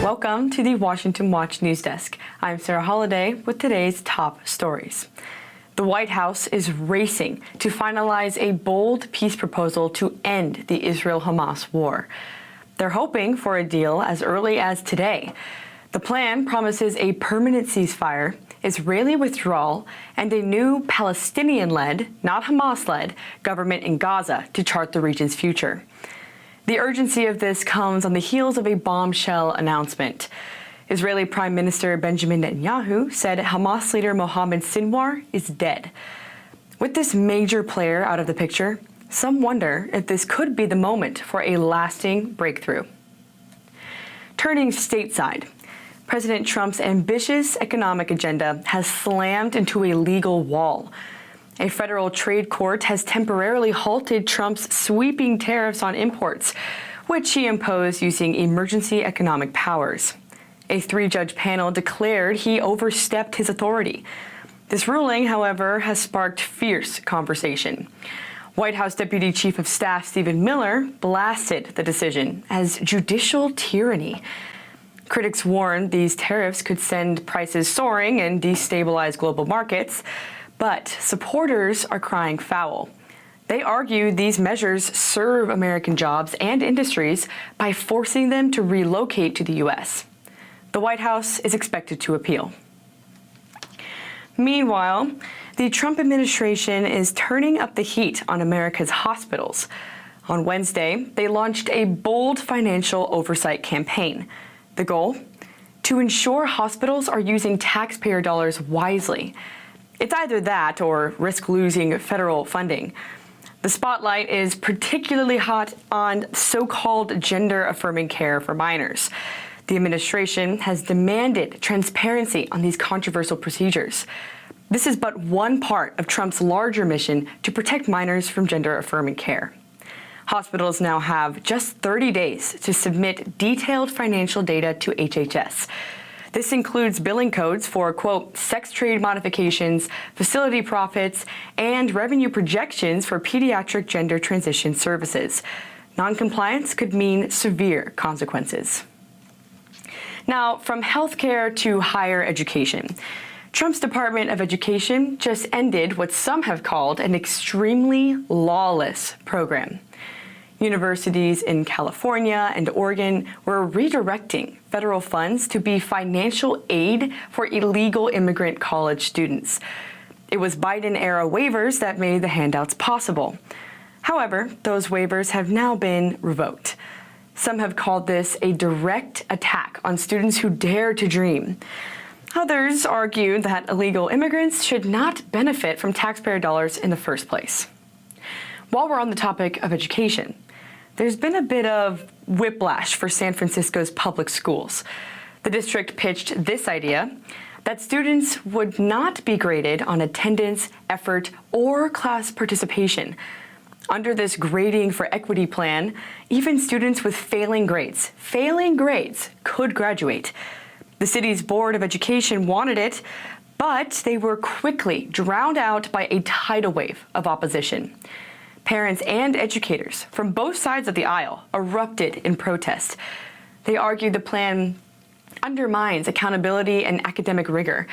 Welcome to the Washington Watch News Desk. I'm Sarah Holliday with today's top stories. The White House is racing to finalize a bold peace proposal to end the Israel-Hamas war. They're hoping for a deal as early as today. The plan promises a permanent ceasefire, Israeli withdrawal, and a new Palestinian-led, not Hamas-led, government in Gaza to chart the region's future. The urgency of this comes on the heels of a bombshell announcement. Israeli Prime Minister Benjamin Netanyahu said Hamas leader Mohammed Sinwar is dead. With this major player out of the picture, some wonder if this could be the moment for a lasting breakthrough. Turning stateside, President Trump's ambitious economic agenda has slammed into a legal wall. A federal trade court has temporarily halted Trump's sweeping tariffs on imports, which he imposed using emergency economic powers. A three-judge panel declared he overstepped his authority. This ruling, however, has sparked fierce conversation. White House Deputy Chief of Staff Stephen Miller blasted the decision as judicial tyranny. Critics warned these tariffs could send prices soaring and destabilize global markets. But supporters are crying foul. They argue these measures serve American jobs and industries by forcing them to relocate to the U.S. The White House is expected to appeal. Meanwhile, the Trump administration is turning up the heat on America's hospitals. On Wednesday, they launched a bold financial oversight campaign. The goal? To ensure hospitals are using taxpayer dollars wisely. It's either that or risk losing federal funding. The spotlight is particularly hot on so-called gender-affirming care for minors. The administration has demanded transparency on these controversial procedures. This is but one part of Trump's larger mission to protect minors from gender-affirming care. Hospitals now have just 30 days to submit detailed financial data to HHS. This includes billing codes for, quote, sex trade modifications, facility profits, and revenue projections for pediatric gender transition services. Noncompliance could mean severe consequences. Now, from healthcare to higher education. Trump's Department of Education just ended what some have called an extremely lawless program. Universities in California and Oregon were redirecting federal funds to be financial aid for illegal immigrant college students. It was Biden-era waivers that made the handouts possible. However, those waivers have now been revoked. Some have called this a direct attack on students who dare to dream. Others argue that illegal immigrants should not benefit from taxpayer dollars in the first place. While we're on the topic of education, there's been a bit of whiplash for San Francisco's public schools. The district pitched this idea that students would not be graded on attendance, effort, or class participation. Under this grading for equity plan, even students with failing grades could graduate. The city's Board of Education wanted it, but they were quickly drowned out by a tidal wave of opposition. Parents and educators from both sides of the aisle erupted in protest. They argued the plan undermines accountability and academic rigor.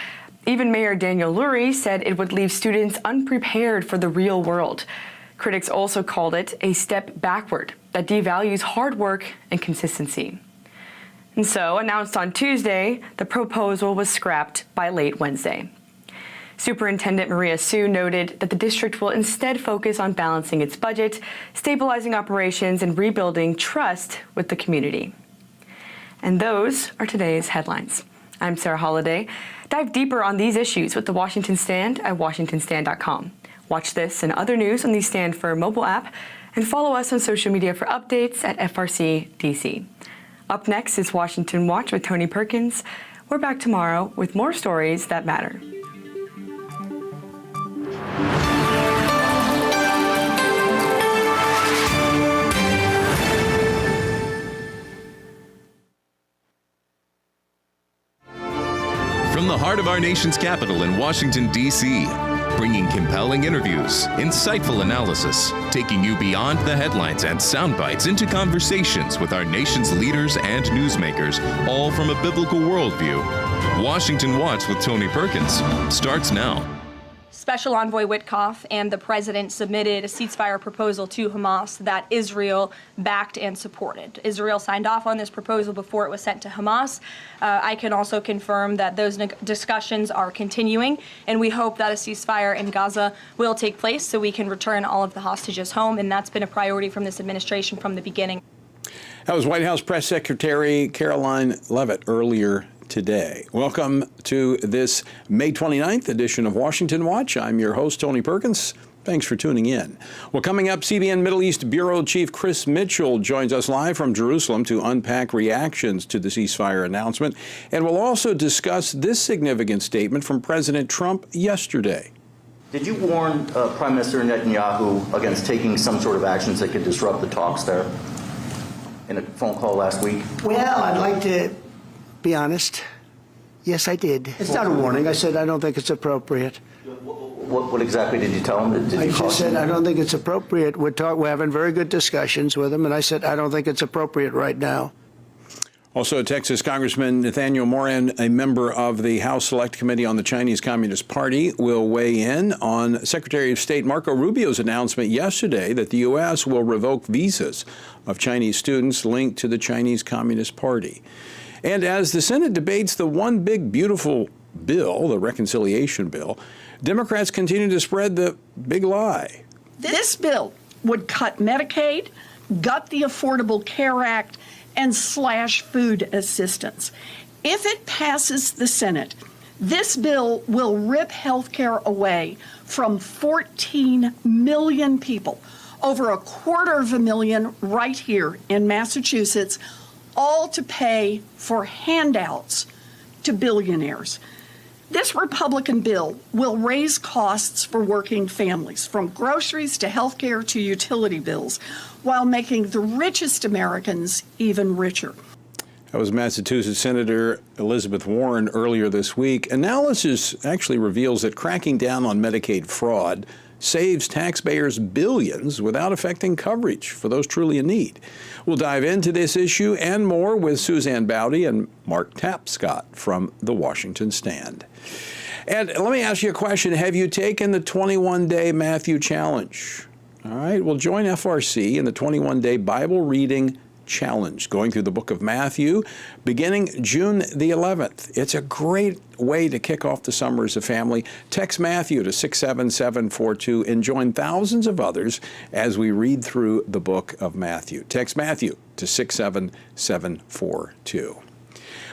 Even Mayor Daniel Lurie said it would leave students unprepared for the real world. Critics also called it a step backward that devalues hard work and consistency. And so, announced on Tuesday, the proposal was scrapped by late Wednesday. Superintendent Maria Sue noted that the district will instead focus on balancing its budget, stabilizing operations, and rebuilding trust with the community. And those are today's headlines. I'm Sarah Holliday. Dive deeper on these issues with the Washington Stand at WashingtonStand.com. Watch this and other news on the Stand for mobile app, and follow us on social media for updates at FRC-DC. Up next is Washington Watch with Tony Perkins. We're back tomorrow with more stories that matter. From the heart of our nation's capital in Washington, D.C., bringing compelling interviews, insightful analysis, taking you beyond the headlines and sound bites into conversations with our nation's leaders and newsmakers, all from a biblical worldview. Washington Watch with Tony Perkins starts now. Special Envoy Witkoff and the president submitted a ceasefire proposal to Hamas that Israel backed and supported. Israel signed off on this proposal before it was sent to Hamas. I can also confirm that those discussions are continuing, and we hope that a ceasefire in Gaza will take place so we can return all of the hostages home, and that's been a priority from this administration from the beginning. That was White House Press Secretary Caroline Leavitt earlier today. Welcome to this May 29th edition of Washington Watch. I'm your host, Tony Perkins. Thanks for tuning in. Well, coming up, CBN Middle East Bureau Chief Chris Mitchell joins us live from Jerusalem to unpack reactions to the ceasefire announcement. And we'll also discuss this significant statement from President Trump yesterday. Did you warn Prime Minister Netanyahu against taking some sort of actions that could disrupt the talks there in a phone call last week? Well, I'd like to be honest. Yes, I did. It's not a warning. I said I don't think it's appropriate. What exactly did you tell him? I just said I don't think it's appropriate. We're having very good discussions with him, and I said I don't think it's appropriate right now. Also, Texas Congressman Nathaniel Moran, a member of the House Select Committee on the Chinese Communist Party, will weigh in on Secretary of State Marco Rubio's announcement yesterday that the U.S. will revoke visas of Chinese students linked to the Chinese Communist Party. And as the Senate debates the one big beautiful bill, the reconciliation bill, Democrats continue to spread the big lie. This bill would cut Medicaid, gut the Affordable Care Act, and slash food assistance. If it passes the Senate, this bill will rip health care away from 14 million people, over 250,000 right here in Massachusetts, all to pay for handouts to billionaires. This Republican bill will raise costs for working families, from groceries to health care to utility bills, while making the richest Americans even richer. That was Massachusetts Senator Elizabeth Warren earlier this week. Analysis actually reveals that cracking down on Medicaid fraud saves taxpayers billions without affecting coverage for those truly in need. We'll dive into this issue and more with Suzanne Bowdy and Mark Tapscott from the Washington Stand. And let me ask you a question. Have you taken the 21-day Matthew Challenge? All right, well, join FRC in the 21-day Bible reading challenge, going through the book of Matthew, beginning June the 11th. It's a great way to kick off the summer as a family. Text Matthew to 67742 and join thousands of others as we read through the book of Matthew. Text Matthew to 67742.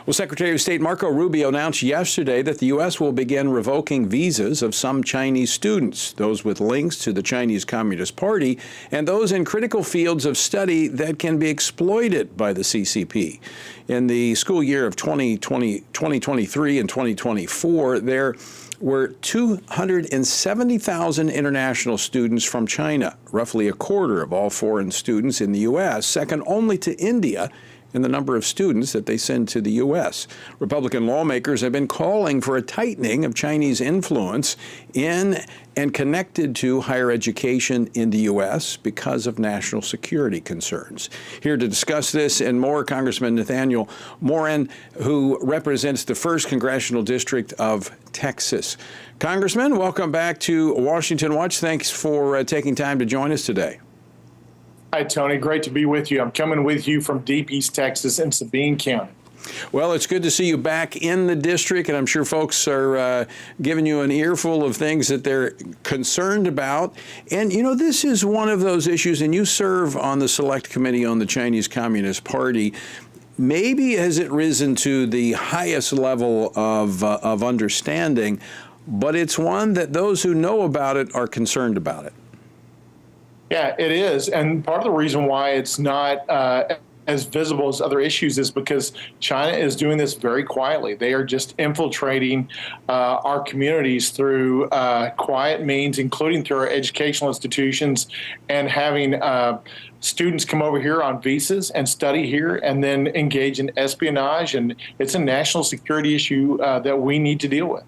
Well, Secretary of State Marco Rubio announced yesterday that the U.S. will begin revoking visas of some Chinese students, those with links to the Chinese Communist Party, and those in critical fields of study that can be exploited by the CCP. In the school year of 2023 and 2024, there were 270,000 international students from China, roughly a quarter of all foreign students in the U.S., second only to India in the number of students that they send to the U.S. Republican lawmakers have been calling for a tightening of Chinese influence in and connected to higher education in the U.S. because of national security concerns. Here to discuss this and more, Congressman Nathaniel Moran, who represents the 1st Congressional District of Texas. Congressman, welcome back to Washington Watch. Thanks for taking time to join us today. Hi, Tony. Great to be with you. I'm coming with you from deep East Texas in Sabine County. Well, it's good to see you back in the district, and I'm sure folks are giving you an earful of things that they're concerned about. And, you know, this is one of those issues, and you serve on the Select Committee on the Chinese Communist Party. Maybe has it risen to the highest level of understanding, but it's one that those who know about it are concerned about it. Yeah, it is. And part of the reason why it's not as visible as other issues is because China is doing this very quietly. They are just infiltrating our communities through quiet means, including through our educational institutions, and having students come over here on visas and study here and then engage in espionage. And it's a national security issue that we need to deal with.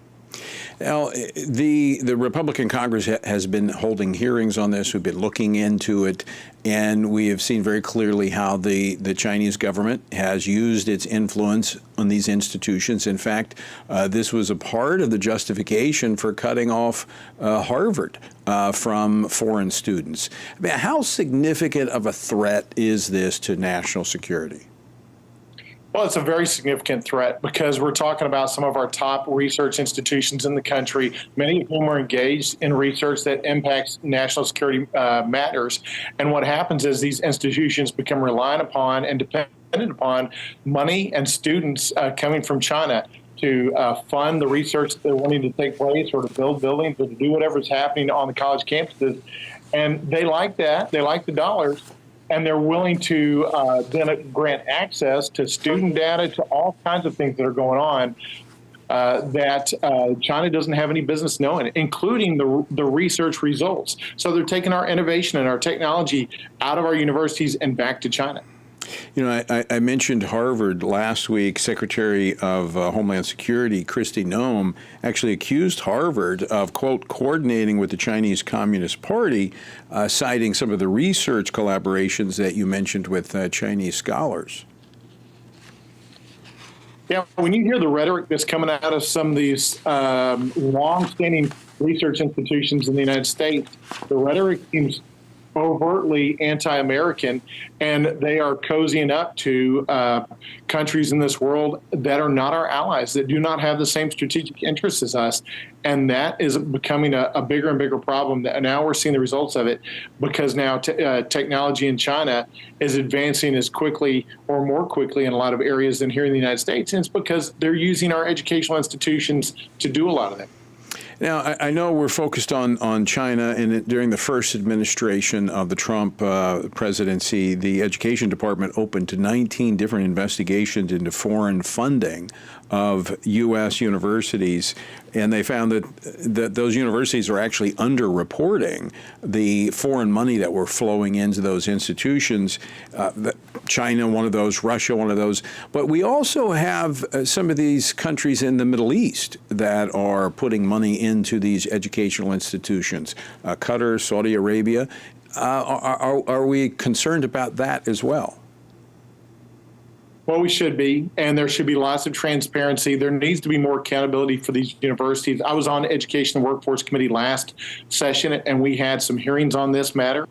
Now, the Republican Congress has been holding hearings on this. We've been looking into it, and we have seen very clearly how the Chinese government has used its influence on these institutions. In fact, this was a part of the justification for cutting off Harvard from foreign students. I mean, how significant of a threat is this to national security? Well, it's a very significant threat because we're talking about some of our top research institutions in the country, many of whom are engaged in research that impacts national security matters. And what happens is these institutions become reliant upon and dependent upon money and students coming from China to fund the research that they're wanting to take place, or to build buildings, or to do whatever's happening on the college campuses. And they like that. They like the dollars. And they're willing to then grant access to student data, to all kinds of things that are going on that China doesn't have any business knowing, including the research results. So they're taking our innovation and our technology out of our universities and back to China. You know, I mentioned Harvard last week. Secretary of Homeland Security Kristi Noem actually accused Harvard of, quote, coordinating with the Chinese Communist Party, citing some of the research collaborations that you mentioned with Chinese scholars. Yeah, when you hear the rhetoric that's coming out of some of these long-standing research institutions in the United States, the rhetoric seems overtly anti-American, and they are cozying up to countries in this world that are not our allies, that do not have the same strategic interests as us. And that is becoming a bigger and bigger problem. And now we're seeing the results of it, because now technology in China is advancing as quickly or more quickly in a lot of areas than here in the United States. And it's because they're using our educational institutions to do a lot of that. Now, I know we're focused on China, and during the first administration of the Trump presidency, the Education Department opened to 19 different investigations into foreign funding of U.S. universities, and they found that those universities are actually underreporting the foreign money that were flowing into those institutions. China, one of those, Russia, one of those. But we also have some of these countries in the Middle East that are putting money into these educational institutions. Qatar, Saudi Arabia. Are we concerned about that as well? Well, we should be, and there should be lots of transparency. There needs to be more accountability for these universities. I was on the Education and Workforce Committee last session, and we had some hearings on this matter.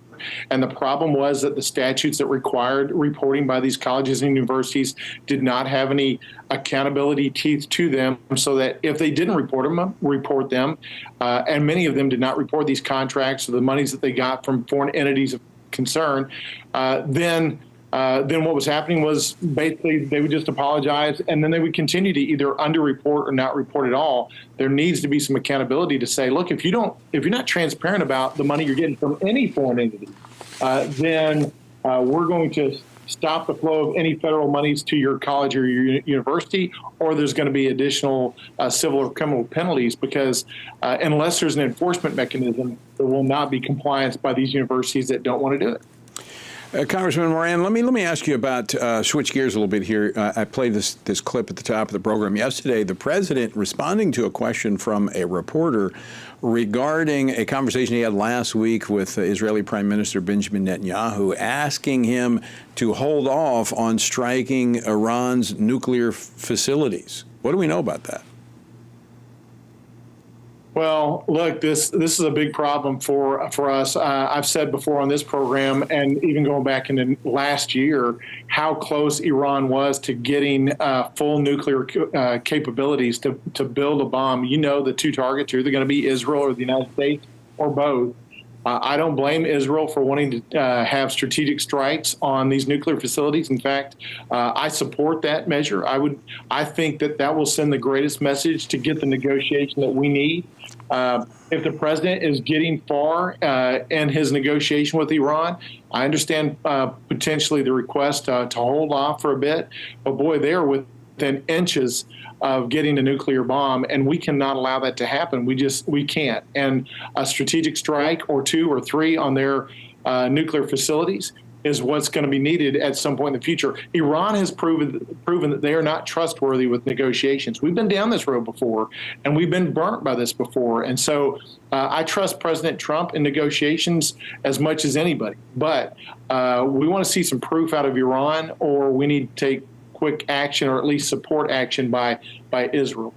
And the problem was that the statutes that required reporting by these colleges and universities did not have any accountability teeth to them, so that if they didn't report them, and many of them did not report these contracts or the monies that they got from foreign entities of concern, then what was happening was basically they would just apologize, and then they would continue to either underreport or not report at all. There needs to be some accountability to say, look, if you're not transparent about the money you're getting from any foreign entity, then we're going to stop the flow of any federal monies to your college or your university, or there's going to be additional civil or criminal penalties, because unless there's an enforcement mechanism, there will not be compliance by these universities that don't want to do it. Congressman Moran, let me ask you about, switch gears a little bit here. I played this clip at the top of the program yesterday. The president responding to a question from a reporter regarding a conversation he had last week with Israeli Prime Minister Benjamin Netanyahu, asking him to hold off on striking Iran's nuclear facilities. What do we know about that? Well, look, this is a big problem for us. I've said before on this program, and even going back into last year, how close Iran was to getting full nuclear capabilities to build a bomb. You know, the two targets are either going to be Israel or the United States, or both. I don't blame Israel for wanting to have strategic strikes on these nuclear facilities. In fact, I support that measure. I think that will send the greatest message to get the negotiation that we need. If the president is getting far in his negotiation with Iran, I understand potentially the request to hold off for a bit. But boy, they are within inches of getting a nuclear bomb, and we cannot allow that to happen. We can't. And a strategic strike or two or three on their nuclear facilities is what's going to be needed at some point in the future. Iran has proven that they are not trustworthy with negotiations. We've been down this road before, and we've been burnt by this before. And so I trust President Trump in negotiations as much as anybody. But we want to see some proof out of Iran, or we need to take quick action, or at least support action by Israel.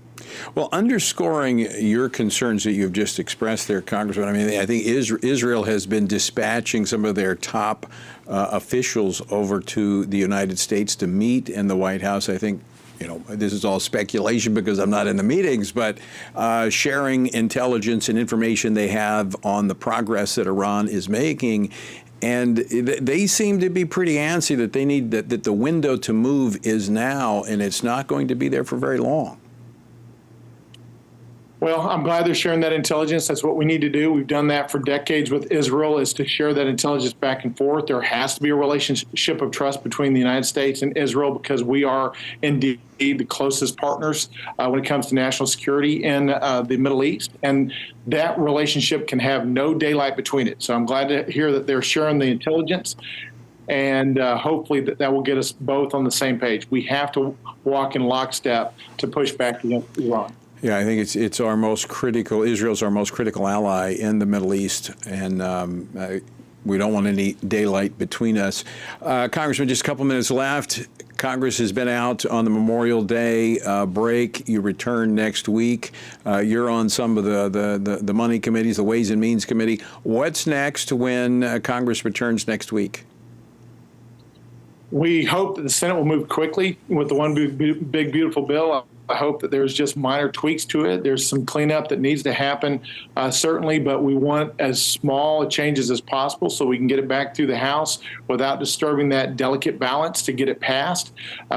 Well, underscoring your concerns that you've just expressed there, Congressman, I mean, I think Israel has been dispatching some of their top officials over to the United States to meet in the White House. I think, you know, this is all speculation because I'm not in the meetings, but sharing intelligence and information they have on the progress that Iran is making. And they seem to be pretty antsy that they need that the window to move is now, and it's not going to be there for very long. Well, I'm glad they're sharing that intelligence. That's what we need to do. We've done that for decades with Israel, is to share that intelligence back and forth. There has to be a relationship of trust between the United States and Israel, because we are indeed the closest partners when it comes to national security in the Middle East. And that relationship can have no daylight between it. So I'm glad to hear that they're sharing the intelligence. And hopefully that will get us both on the same page. We have to walk in lockstep to push back against Iran. Yeah, I think it's our most critical. Israel's our most critical ally in the Middle East, and we don't want any daylight between us. Congressman, just a couple minutes left. Congress has been out on the Memorial Day break. You return next week. You're on some of the money committees, the Ways and Means Committee. What's next when Congress returns next week? We hope that the Senate will move quickly with the one big beautiful bill. I hope that there's just minor tweaks to it. There's some cleanup that needs to happen, certainly, but we want as small changes as possible so we can get it back through the House without disturbing that delicate balance to get it passed.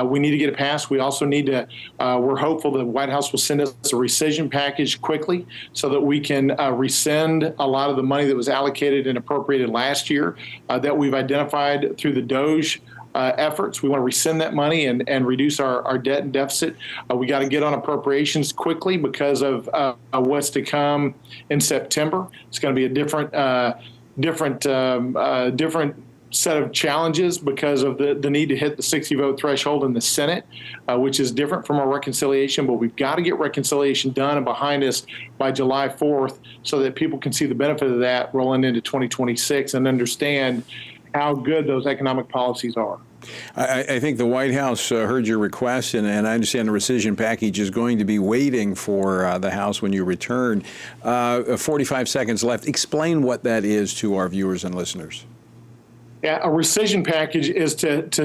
We need to get it passed. We also need to, we're hopeful the White House will send us a rescission package quickly so that we can rescind a lot of the money that was allocated and appropriated last year that we've identified through the DOGE efforts. We want to rescind that money and reduce our debt and deficit. We got to get on appropriations quickly because of what's to come in September. It's going to be a different set of challenges because of the need to hit the 60-vote threshold in the Senate, which is different from our reconciliation. But we've got to get reconciliation done and behind us by July 4th so that people can see the benefit of that rolling into 2026 and understand how good those economic policies are. I think the White House heard your request, and I understand the rescission package is going to be waiting for the House when you return. 45 seconds left. Explain what that is to our viewers and listeners. Yeah, a rescission package is it's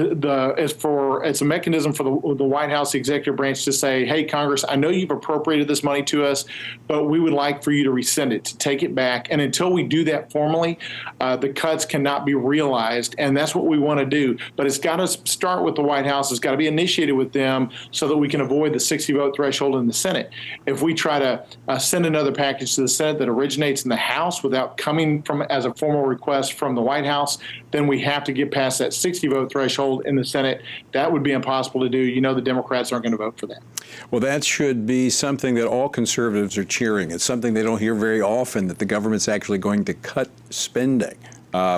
a mechanism for the White House executive branch to say, hey, Congress, I know you've appropriated this money to us, but we would like for you to rescind it, to take it back. And until we do that formally, the cuts cannot be realized. And that's what we want to do. But it's got to start with the White House. It's got to be initiated with them so that we can avoid the 60-vote threshold in the Senate. If we try to send another package to the Senate that originates in the House without coming from as a formal request from the White House, then we have to get past that 60-vote threshold in the Senate. That would be impossible to do. You know the Democrats aren't going to vote for that. Well, that should be something that all conservatives are cheering. It's something they don't hear very often, that the government's actually going to cut spending.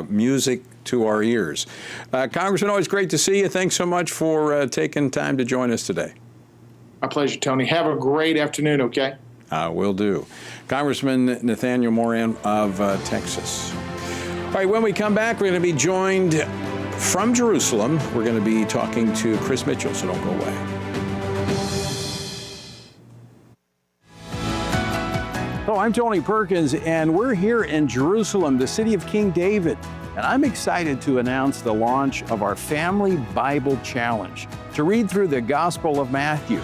Music to our ears. Congressman, always great to see you. Thanks so much for taking time to join us today. My pleasure, Tony. Have a great afternoon, okay? Will do. Congressman Nathaniel Moran of Texas. All right, when we come back, we're going to be joined from Jerusalem. We're going to be talking to Chris Mitchell, so don't go away. Hello, I'm Tony Perkins, and we're here in Jerusalem, the city of King David. And I'm excited to announce the launch of our Family Bible Challenge to read through the Gospel of Matthew.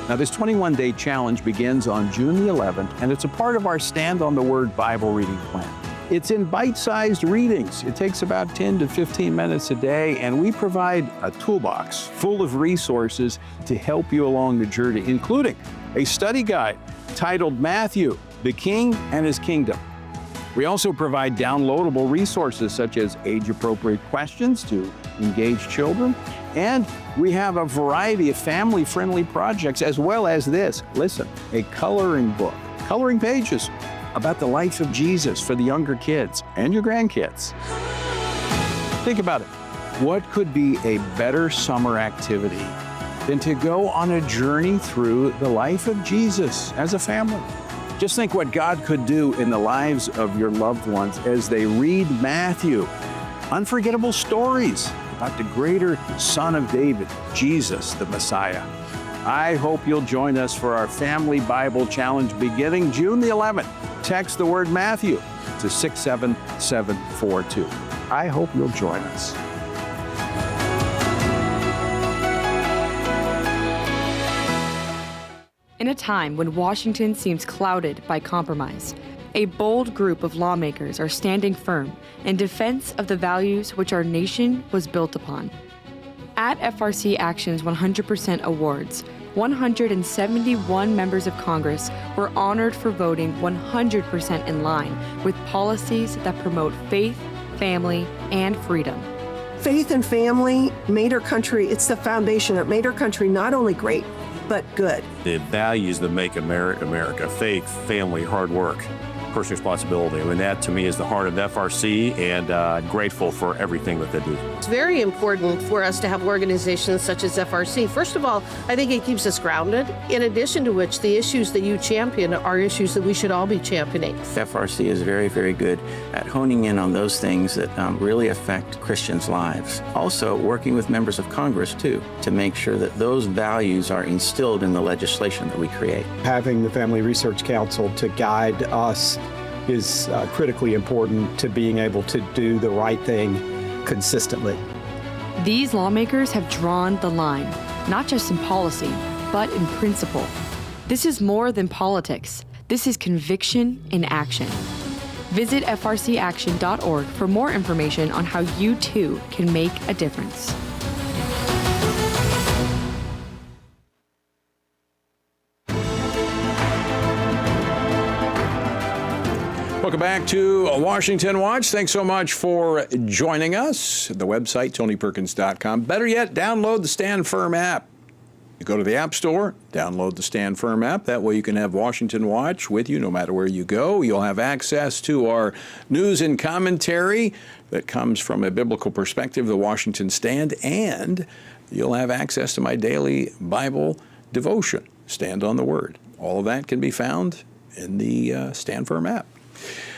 Now, this 21-day challenge begins on June the 11th, and it's a part of our Stand on the Word Bible reading plan. It's in bite-sized readings. It takes about 10 to 15 minutes a day, and we provide a toolbox full of resources to help you along the journey, including a study guide titled Matthew, the King and His Kingdom. We also provide downloadable resources such as age-appropriate questions to engage children, and we have a variety of family-friendly projects as well as this. Listen, a coloring book, coloring pages about the life of Jesus for the younger kids and your grandkids. Think about it. What could be a better summer activity than to go on a journey through the life of Jesus as a family? Just think what God could do in the lives of your loved ones as they read Matthew. Unforgettable stories about the greater Son of David, Jesus, the Messiah. I hope you'll join us for our Family Bible Challenge beginning June the 11th. Text the word Matthew to 67742. I hope you'll join us. In a time when Washington seems clouded by compromise, a bold group of lawmakers are standing firm in defense of the values which our nation was built upon. At FRC Action's 100% Awards, 171 members of Congress were honored for voting 100% in line with policies that promote faith, family, and freedom. Faith and family made our country, it's the foundation that made our country not only great, but good. The values that make America, faith, family, hard work, personal responsibility. I mean, that to me is the heart of FRC, and I'm grateful for everything that they do. It's very important for us to have organizations such as FRC. First of all, I think it keeps us grounded, in addition to which the issues that you champion are issues that we should all be championing. FRC is very, very good at honing in on those things that really affect Christians' lives. Also, working with members of Congress, too, to make sure that those values are instilled in the legislation that we create. Having the Family Research Council to guide us is critically important to being able to do the right thing consistently. These lawmakers have drawn the line, not just in policy, but in principle. This is more than politics. This is conviction in action. Visit frcaction.org for more information on how you too can make a difference. Welcome back to Washington Watch. Thanks so much for joining us. The website, TonyPerkins.com. Better yet, download the Stand Firm app. You go to the App Store, download the Stand Firm app. That way you can have Washington Watch with you no matter where you go. You'll have access to our news and commentary that comes from a biblical perspective, the Washington Stand, and you'll have access to my daily Bible devotion, Stand on the Word. All of that can be found in the Stand Firm app.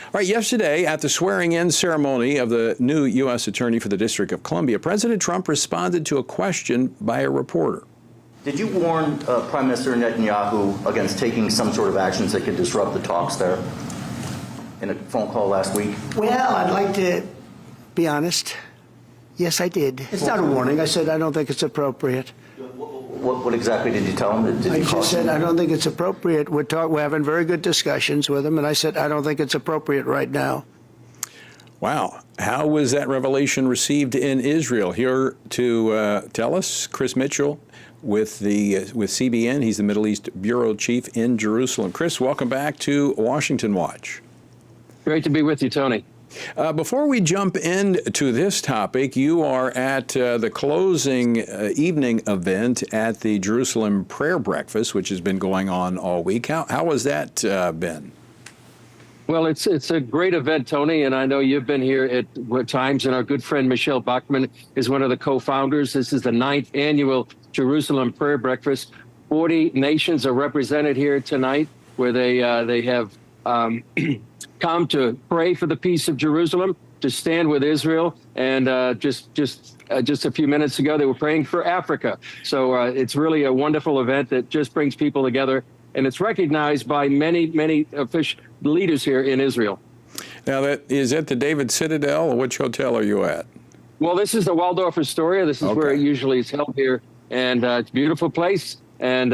All right, yesterday at the swearing-in ceremony of the new U.S. Attorney for the District of Columbia, President Trump responded to a question by a reporter. Did you warn Prime Minister Netanyahu against taking some sort of actions that could disrupt the talks there in a phone call last week? Well, I'd like to be honest. Yes, I did. It's not a warning. I said I don't think it's appropriate. What exactly did you tell him? I just said I don't think it's appropriate. We're having very good discussions with him, and I said I don't think it's appropriate right now. Wow. How was that revelation received in Israel? Here to tell us, Chris Mitchell with CBN. He's the Middle East Bureau Chief in Jerusalem. Chris, welcome back to Washington Watch. Great to be with you, Tony. Before we jump into this topic, you are at the closing evening event at the Jerusalem Prayer Breakfast, which has been going on all week. How has that been? Well, it's a great event, Tony, and I know you've been here at times, and our good friend Michelle Bachmann is one of the co-founders. This is the 9th annual Jerusalem Prayer Breakfast. 40 nations are represented here tonight, where they have come to pray for the peace of Jerusalem, to stand with Israel, and just a few minutes ago they were praying for Africa. So it's really a wonderful event that just brings people together, and it's recognized by many official leaders here in Israel. Now, is at the David Citadel, or which hotel are you at? Well, this is the Waldorf Astoria. This is where it usually is held here, and it's a beautiful place. And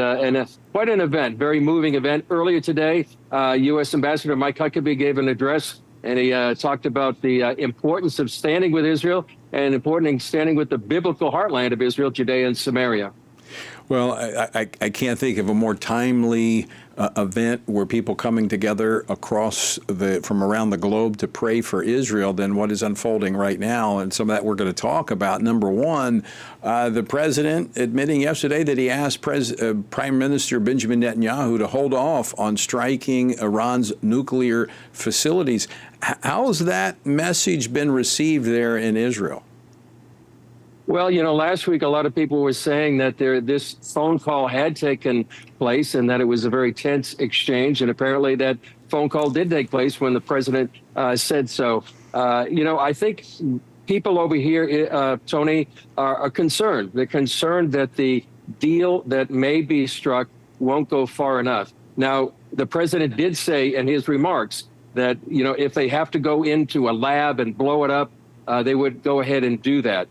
quite an event, very moving event. Earlier today, U.S. Ambassador Mike Huckabee gave an address, and he talked about the importance of standing with Israel and important standing with the biblical heartland of Israel, Judea and Samaria. Well, I can't think of a more timely event where people coming together from around the globe to pray for Israel than what is unfolding right now. And some of that we're going to talk about. Number one, the president admitting yesterday that he asked Prime Minister Benjamin Netanyahu to hold off on striking Iran's nuclear facilities. How's that message been received there in Israel? Well, last week a lot of people were saying that this phone call had taken place and that it was a very tense exchange. And apparently that phone call did take place when the president said so. I think people over here, Tony, are concerned. They're concerned that the deal that may be struck won't go far enough. Now, the president did say in his remarks that, if they have to go into a lab and blow it up, they would go ahead and do that.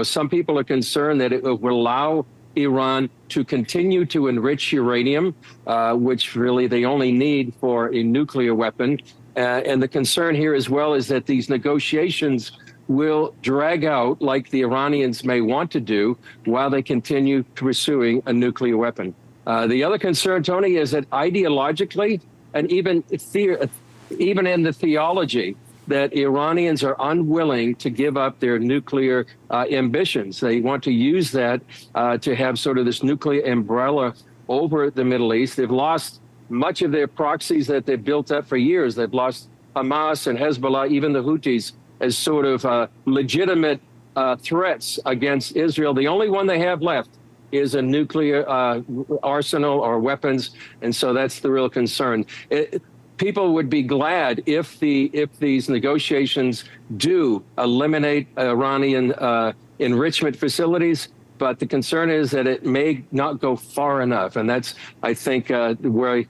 Some people are concerned that it will allow Iran to continue to enrich uranium, which really they only need for a nuclear weapon. And the concern here as well is that these negotiations will drag out like the Iranians may want to do while they continue pursuing a nuclear weapon. The other concern, Tony, is that ideologically and even in the theology, that Iranians are unwilling to give up their nuclear ambitions. They want to use that to have sort of this nuclear umbrella over the Middle East. They've lost much of their proxies that they've built up for years. They've lost Hamas and Hezbollah, even the Houthis, as sort of legitimate threats against Israel. The only one they have left is a nuclear arsenal or weapons, and so that's the real concern. People would be glad if these negotiations do eliminate Iranian enrichment facilities, but the concern is that it may not go far enough, and that's, I think, where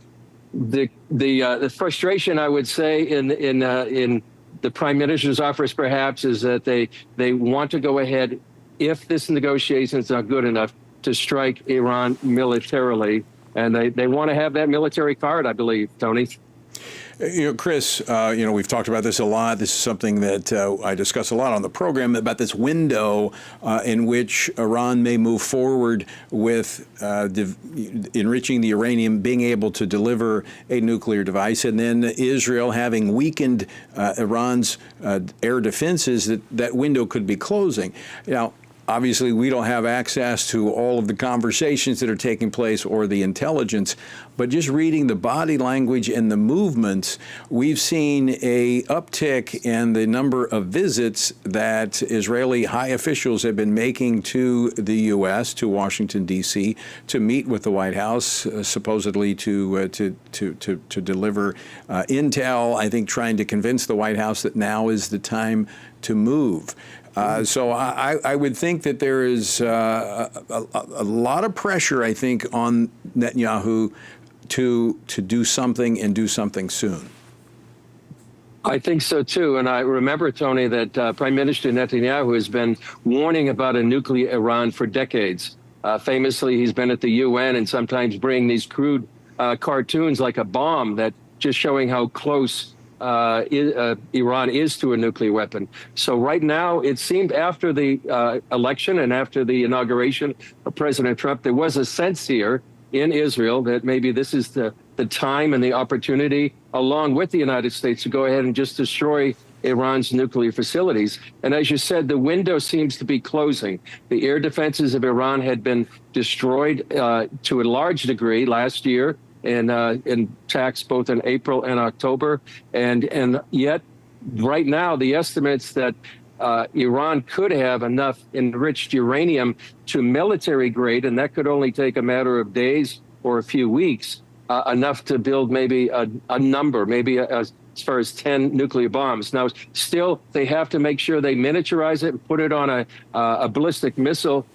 the frustration, I would say, in the Prime Minister's office, perhaps, is that they want to go ahead, if this negotiation is not good enough, to strike Iran militarily, and they want to have that military card, I believe, Tony. Chris, we've talked about this a lot. This is something that I discuss a lot on the program, about this window in which Iran may move forward with enriching the uranium, being able to deliver a nuclear device, and then Israel having weakened Iran's air defenses, that window could be closing. Now, obviously, we don't have access to all of the conversations that are taking place or the intelligence, but just reading the body language and the movements, we've seen a uptick in the number of visits that Israeli high officials have been making to the U.S., to Washington, D.C., to meet with the White House, supposedly to deliver intel, I think trying to convince the White House that now is the time to move. So I would think that there is a lot of pressure, I think, on Netanyahu to do something and do something soon. I think so, too. And I remember, Tony, that Prime Minister Netanyahu has been warning about a nuclear Iran for decades. Famously, he's been at the UN and sometimes bringing these crude cartoons like a bomb that just showing how close Iran is to a nuclear weapon. So right now, it seemed after the election and after the inauguration of President Trump, there was a sense here in Israel that maybe this is the time and the opportunity, along with the United States, to go ahead and just destroy Iran's nuclear facilities. And as you said, the window seems to be closing. The air defenses of Iran had been destroyed to a large degree last year, in attacks both in April and October. And yet, right now, the estimates that Iran could have enough enriched uranium to military grade, and that could only take a matter of days or a few weeks, enough to build maybe a number, maybe as far as 10 nuclear bombs. Now, still, they have to make sure they miniaturize it and put it on a ballistic missile.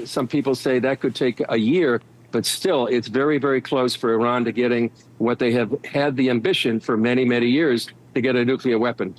Some people say that could take a year. But still, it's very, very close for Iran to getting what they have had the ambition for many, many years to get a nuclear weapon.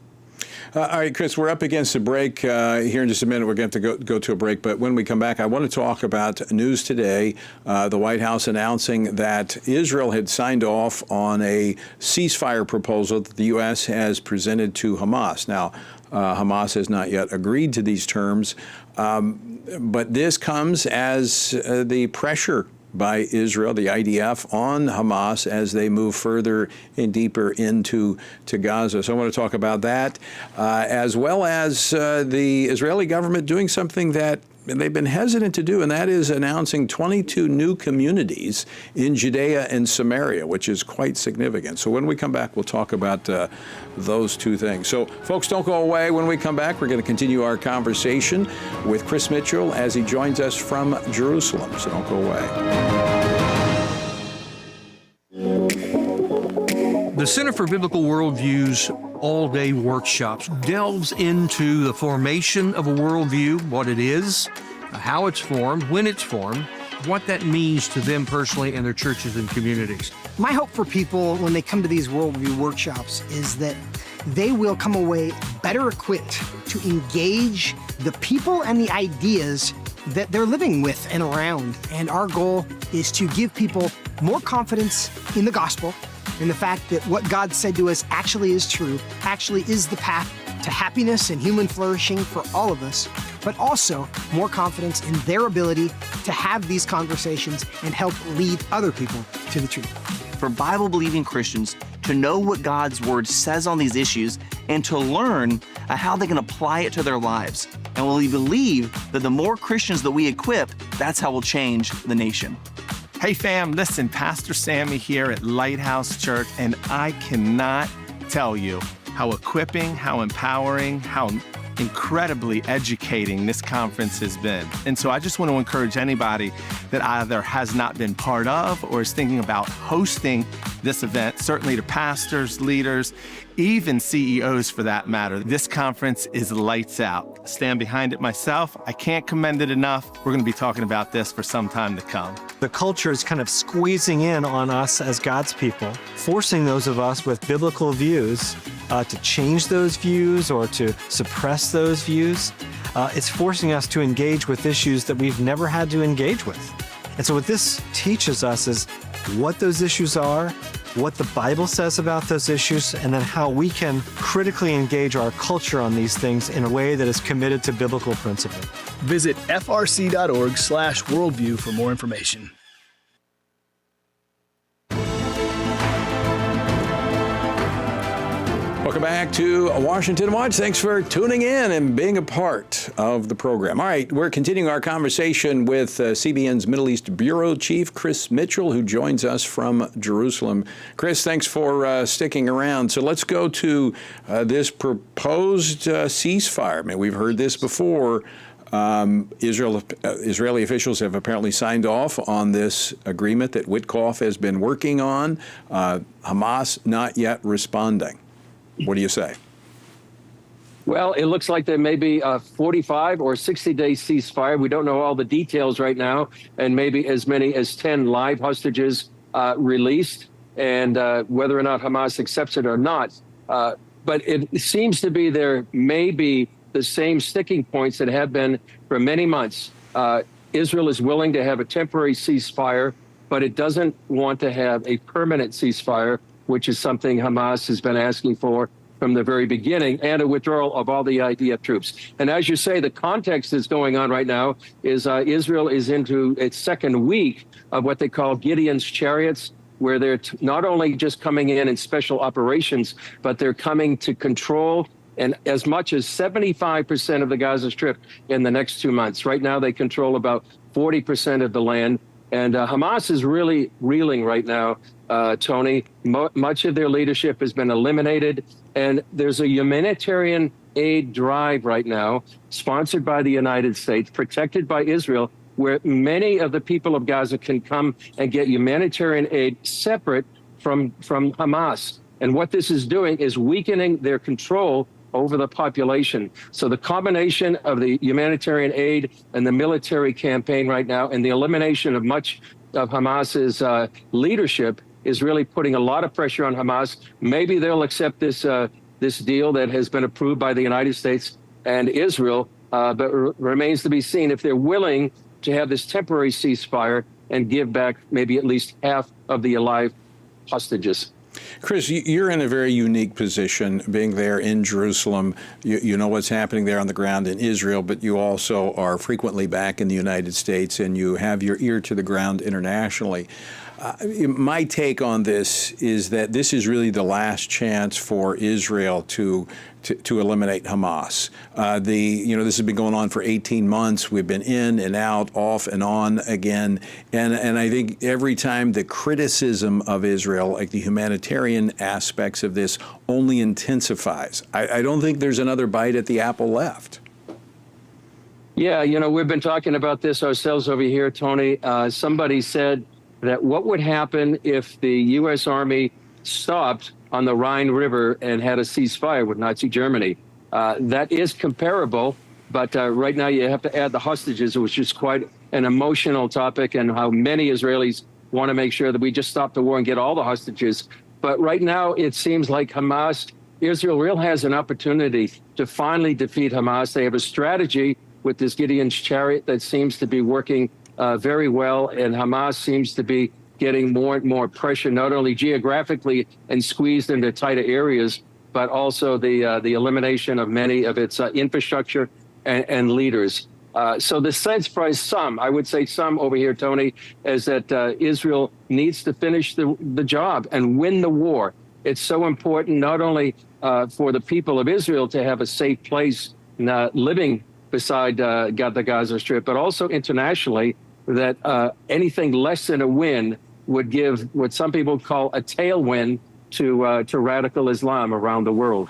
All right, Chris, we're up against a break here in just a minute. We're going to have to go to a break. But when we come back, I want to talk about news today. The White House announcing that Israel had signed off on a ceasefire proposal that the U.S. has presented to Hamas. Now, Hamas has not yet agreed to these terms. But this comes as the pressure by Israel, the IDF, on Hamas as they move further and deeper into Gaza. So I want to talk about that, as well as the Israeli government doing something that they've been hesitant to do, and that is announcing 22 new communities in Judea and Samaria, which is quite significant. So when we come back, we'll talk about those two things. So folks, don't go away. When we come back, we're going to continue our conversation with Chris Mitchell as he joins us from Jerusalem. So don't go away. The Center for Biblical Worldview's all-day workshops delves into the formation of a worldview, what it is, how it's formed, when it's formed, what that means to them personally and their churches and communities. My hope for people when they come to these worldview workshops is that they will come away better equipped to engage the people and the ideas that they're living with and around. And our goal is to give people more confidence in the gospel, in the fact that what God said to us actually is true, actually is the path to happiness and human flourishing for all of us, but also more confidence in their ability to have these conversations and help lead other people to the truth. For Bible-believing Christians to know what God's Word says on these issues and to learn how they can apply it to their lives. And we believe that the more Christians that we equip, that's how we'll change the nation. Hey fam, listen, Pastor Sammy here at Lighthouse Church, and I cannot tell you how equipping, how empowering, how incredibly educating this conference has been. And so I just want to encourage anybody that either has not been part of or is thinking about hosting this event, certainly to pastors, leaders, even CEOs for that matter. This conference is lights out. I stand behind it myself. I can't commend it enough. We're going to be talking about this for some time to come. The culture is kind of squeezing in on us as God's people, forcing those of us with biblical views to change those views or to suppress those views. It's forcing us to engage with issues that we've never had to engage with. And so what this teaches us is what those issues are, what the Bible says about those issues, and then how we can critically engage our culture on these things in a way that is committed to biblical principle. Visit frc.org/worldview for more information. Welcome back to Washington Watch. Thanks for tuning in and being a part of the program. All right, we're continuing our conversation with CBN's Middle East Bureau Chief, Chris Mitchell, who joins us from Jerusalem. Chris, thanks for sticking around. So let's go to this proposed ceasefire. I mean, we've heard this before. Israeli officials have apparently signed off on this agreement that Witkoff has been working on. Hamas not yet responding. What do you say? Well, it looks like there may be a 45 or 60-day ceasefire. We don't know all the details right now, and maybe as many as 10 live hostages released, and whether or not Hamas accepts it or not. But it seems to be there may be the same sticking points that have been for many months. Israel is willing to have a temporary ceasefire, but it doesn't want to have a permanent ceasefire, which is something Hamas has been asking for from the very beginning, and a withdrawal of all the IDF troops. And as you say, the context that's going on right now is Israel is into its second week of what they call Gideon's chariots, where they're not only just coming in special operations, but they're coming to control and as much as 75% of the Gaza Strip in the next 2 months. Right now, they control about 40% of the land. And Hamas is really reeling right now, Tony. Much of their leadership has been eliminated. And there's a humanitarian aid drive right now, sponsored by the United States, protected by Israel, where many of the people of Gaza can come and get humanitarian aid separate from Hamas. And what this is doing is weakening their control over the population. So the combination of the humanitarian aid and the military campaign right now and the elimination of much of Hamas's leadership is really putting a lot of pressure on Hamas. Maybe they'll accept this deal that has been approved by the United States and Israel, but remains to be seen if they're willing to have this temporary ceasefire and give back maybe at least half of the alive hostages. Chris, you're in a very unique position being there in Jerusalem. You know what's happening there on the ground in Israel, but you also are frequently back in the United States and you have your ear to the ground internationally. My take on this is that this is really the last chance for Israel to eliminate Hamas. This has been going on for 18 months. We've been in and out, off and on again. And I think every time the criticism of Israel, like the humanitarian aspects of this, only intensifies. I don't think there's another bite at the apple left. Yeah, we've been talking about this ourselves over here, Tony. Somebody said that what would happen if the U.S. Army stopped on the Rhine River and had a ceasefire with Nazi Germany. That is comparable, but right now you have to add the hostages, which is quite an emotional topic, and how many Israelis want to make sure that we just stop the war and get all the hostages. But right now it seems like Israel really has an opportunity to finally defeat Hamas. They have a strategy with this Gideon's chariot that seems to be working very well, and Hamas seems to be getting more and more pressure, not only geographically and squeezed into tighter areas, but also the elimination of many of its infrastructure and leaders. So the sense by some, I would say some over here, Tony, is that Israel needs to finish the job and win the war. It's so important not only for the people of Israel to have a safe place living beside the Gaza Strip, but also internationally, that anything less than a win would give what some people call a tailwind to radical Islam around the world.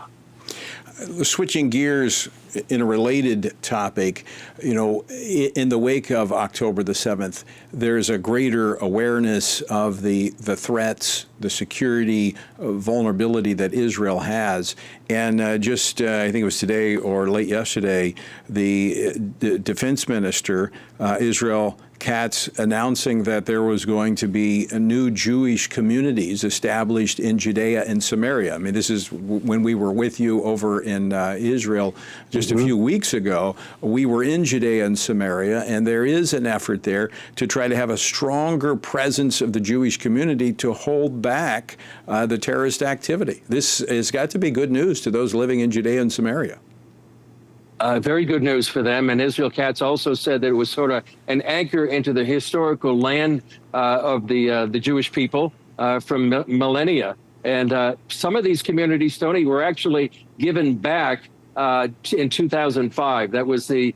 Switching gears in a related topic, in the wake of October the 7th, there's a greater awareness of the threats, the security vulnerability that Israel has. And I think it was today or late yesterday, the defense minister, Israel Katz, announcing that there was going to be new Jewish communities established in Judea and Samaria. I mean, this is when we were with you over in Israel just a few weeks ago. We were in Judea and Samaria, and there is an effort there to try to have a stronger presence of the Jewish community to hold back the terrorist activity. This has got to be good news to those living in Judea and Samaria. Very good news for them. And Israel Katz also said that it was sort of an anchor into the historical land of the Jewish people from millennia. And some of these communities, Tony, were actually given back in 2005. That was the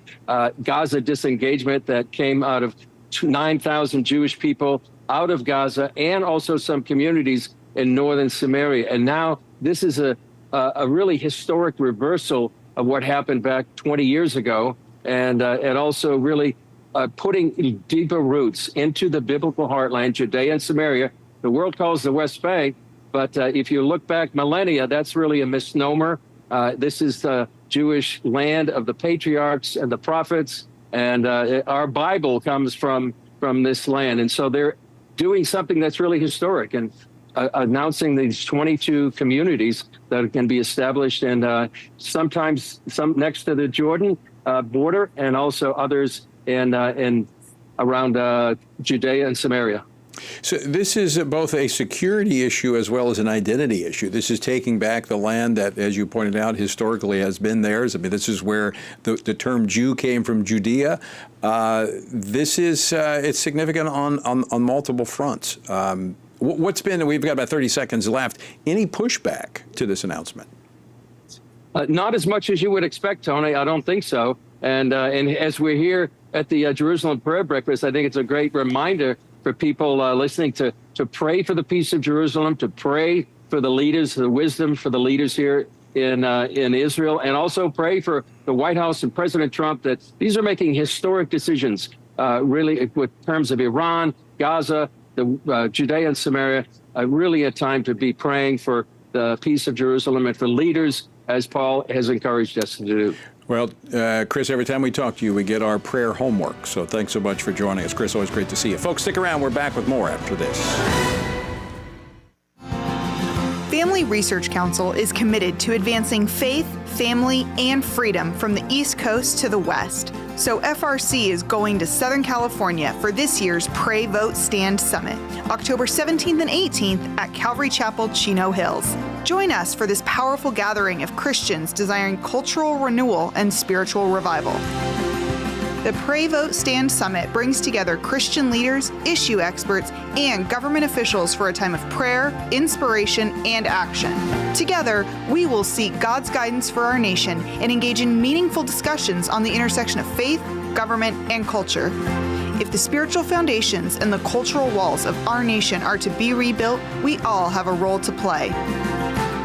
Gaza disengagement that came out of 9,000 Jewish people out of Gaza, and also some communities in northern Samaria. And now this is a really historic reversal of what happened back 20 years ago, and also really putting deeper roots into the biblical heartland, Judea and Samaria. The world calls the West Bank, but if you look back millennia, that's really a misnomer. This is the Jewish land of the patriarchs and the prophets, and our Bible comes from this land. And so they're doing something that's really historic, and announcing these 22 communities that can be established, and sometimes some next to the Jordan border, and also others in around Judea and Samaria. So this is both a security issue as well as an identity issue. This is taking back the land that, as you pointed out, historically has been theirs. I mean, this is where the term Jew came from, Judea. This is it's significant on multiple fronts. We've got about 30 seconds left. Any pushback to this announcement? Not as much as you would expect, Tony. I don't think so. And as we're here at the Jerusalem Prayer Breakfast, I think it's a great reminder for people listening to pray for the peace of Jerusalem, to pray for the leaders, the wisdom for the leaders here in Israel, and also pray for the White House and President Trump, that these are making historic decisions, really, with terms of Iran, Gaza, the Judea and Samaria, really a time to be praying for the peace of Jerusalem and for leaders, as Paul has encouraged us to do. Well, Chris, every time we talk to you, we get our prayer homework. So thanks so much for joining us. Chris, always great to see you. Folks, stick around. We're back with more after this. Family Research Council is committed to advancing faith, family, and freedom from the East Coast to the West. So FRC is going to Southern California for this year's Pray, Vote, Stand Summit, October 17th and 18th at Calvary Chapel, Chino Hills. Join us for this powerful gathering of Christians desiring cultural renewal and spiritual revival. The Pray, Vote, Stand Summit brings together Christian leaders, issue experts, and government officials for a time of prayer, inspiration, and action. Together, we will seek God's guidance for our nation and engage in meaningful discussions on the intersection of faith, government, and culture. If the spiritual foundations and the cultural walls of our nation are to be rebuilt, we all have a role to play.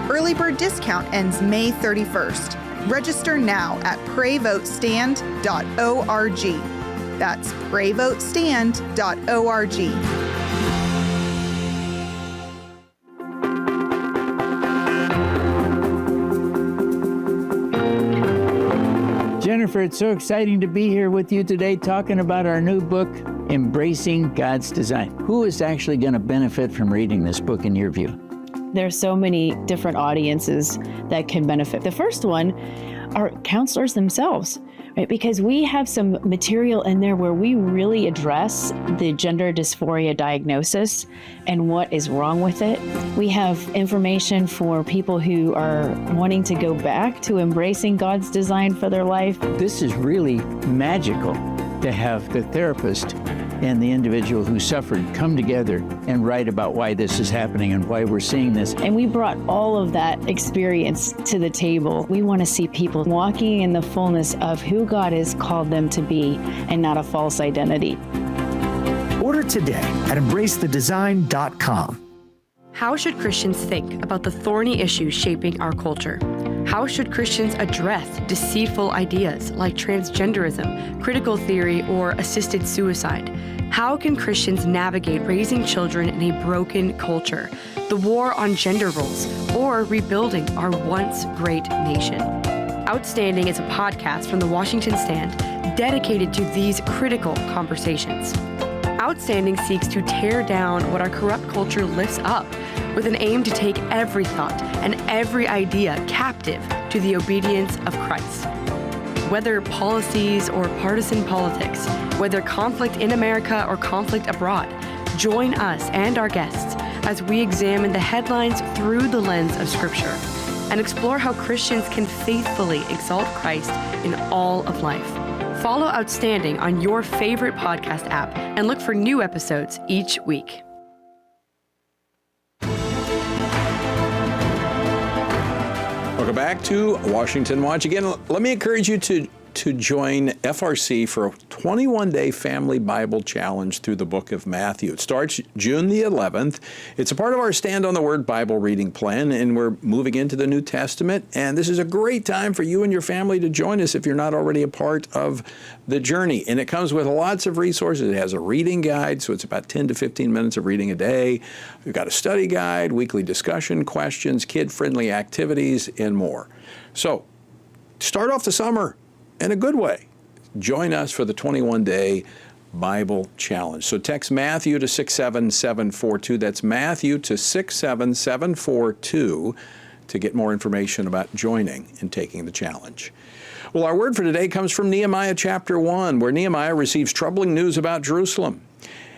Early bird discount ends May 31st. Register now at prayvotestand.org. That's prayvotestand.org. Jennifer, it's so exciting to be here with you today talking about our new book, Embracing God's Design. Who is actually going to benefit from reading this book in your view? There's so many different audiences that can benefit. The first one are counselors themselves, right? Because we have some material in there where we really address the gender dysphoria diagnosis and what is wrong with it. We have information for people who are wanting to go back to embracing God's design for their life. This is really magical to have the therapist and the individual who suffered come together and write about why this is happening and why we're seeing this. And we brought all of that experience to the table. We want to see people walking in the fullness of who God has called them to be and not a false identity. Order today at embracethedesign.com. How should Christians think about the thorny issues shaping our culture? How should Christians address deceitful ideas like transgenderism, critical theory, or assisted suicide? How can Christians navigate raising children in a broken culture, the war on gender roles, or rebuilding our once great nation? Outstanding is a podcast from the Washington Stand dedicated to these critical conversations. Outstanding seeks to tear down what our corrupt culture lifts up with an aim to take every thought and every idea captive to the obedience of Christ. Whether policies or partisan politics, whether conflict in America or conflict abroad, join us and our guests as we examine the headlines through the lens of Scripture and explore how Christians can faithfully exalt Christ in all of life. Follow Outstanding on your favorite podcast app and look for new episodes each week. Welcome back to Washington Watch. Again, let me encourage you to join FRC for a 21-day family Bible challenge through the book of Matthew. It starts June the 11th. It's a part of our Stand on the Word Bible reading plan, and we're moving into the New Testament. And this is a great time for you and your family to join us if you're not already a part of the journey. And it comes with lots of resources. It has a reading guide, so it's about 10 to 15 minutes of reading a day. We've got a study guide, weekly discussion, questions, kid-friendly activities, and more. So start off the summer in a good way. Join us for the 21-day Bible Challenge. So text Matthew to 67742. That's Matthew to 67742 to get more information about joining and taking the challenge. Well, our word for today comes from Nehemiah chapter 1, where Nehemiah receives troubling news about Jerusalem.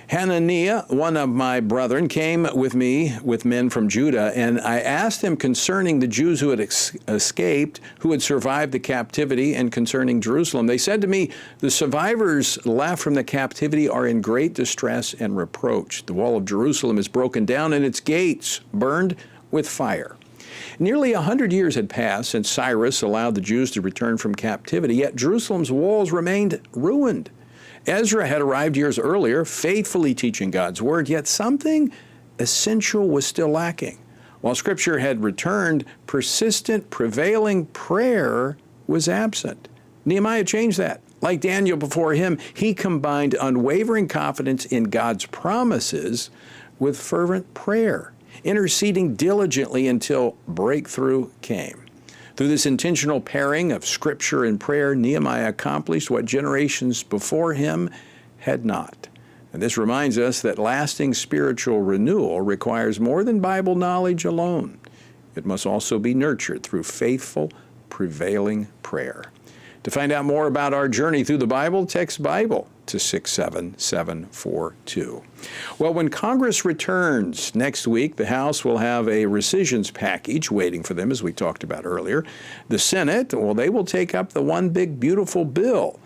Hananiah, one of my brethren, came with me with men from Judah, and I asked him concerning the Jews who had escaped, who had survived the captivity, and concerning Jerusalem. They said to me, the survivors left from the captivity are in great distress and reproach. The wall of Jerusalem is broken down and its gates burned with fire. Nearly 100 years had passed since Cyrus allowed the Jews to return from captivity, yet Jerusalem's walls remained ruined. Ezra had arrived years earlier, faithfully teaching God's word, yet something essential was still lacking. While Scripture had returned, persistent, prevailing prayer was absent. Nehemiah changed that. Like Daniel before him, he combined unwavering confidence in God's promises with fervent prayer, interceding diligently until breakthrough came. Through this intentional pairing of Scripture and prayer, Nehemiah accomplished what generations before him had not. And this reminds us that lasting spiritual renewal requires more than Bible knowledge alone. It must also be nurtured through faithful, prevailing prayer. To find out more about our journey through the Bible, text Bible to 67742. Well, when Congress returns next week, the House will have a rescissions package waiting for them, as we talked about earlier. The Senate, well, they will take up the one big beautiful bill.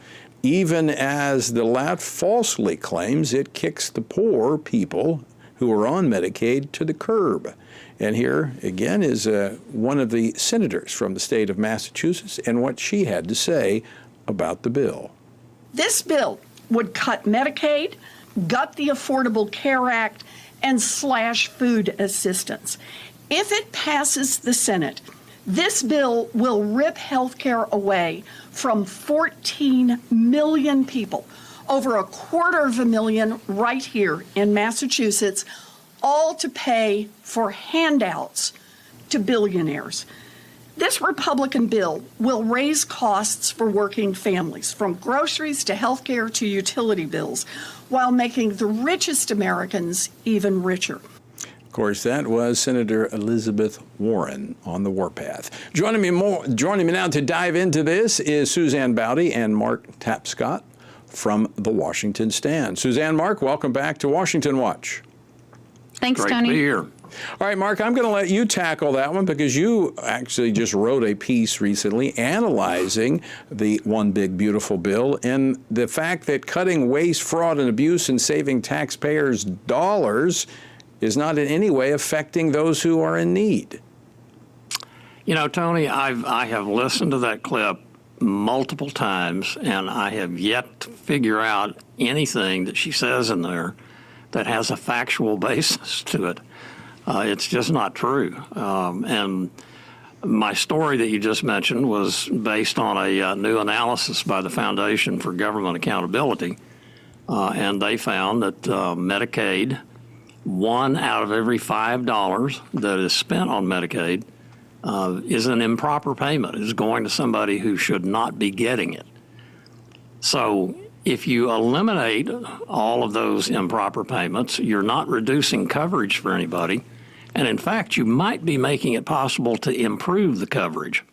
even as the left falsely claims it kicks the poor people who are on Medicaid to the curb. And here, again, is one of the senators from the state of Massachusetts and what she had to say about the bill. This bill would cut Medicaid, gut the Affordable Care Act, and slash food assistance. If it passes the Senate, this bill will rip health care away from 14 million people, over 250,000 right here in Massachusetts, all to pay for handouts to billionaires. This Republican bill will raise costs for working families, from groceries to health care to utility bills, while making the richest Americans even richer. Of course, that was Senator Elizabeth Warren on the warpath. Joining me now to dive into this is Suzanne Bowdy and Mark Tapscott from the Washington Stand. Suzanne, Mark, welcome back to Washington Watch. Thanks, Great Tony. to be here. All right, Mark, I'm going to let you tackle that one because you actually just wrote a piece recently analyzing the One Big Beautiful Bill and the fact that cutting waste, fraud, and abuse and saving taxpayers' dollars is not in any way affecting those who are in need. You know, Tony, I have listened to that clip multiple times, and I have yet to figure out anything that she says in there that has a factual basis to it. It's just not true. And my story that you just mentioned was based on a new analysis by the Foundation for Government Accountability, and they found that Medicaid, 1 out of every $5 that is spent on Medicaid is an improper payment, is going to somebody who should not be getting it. So if you eliminate all of those improper payments, you're not reducing coverage for anybody. And in fact, you might be making it possible to improve the coverage.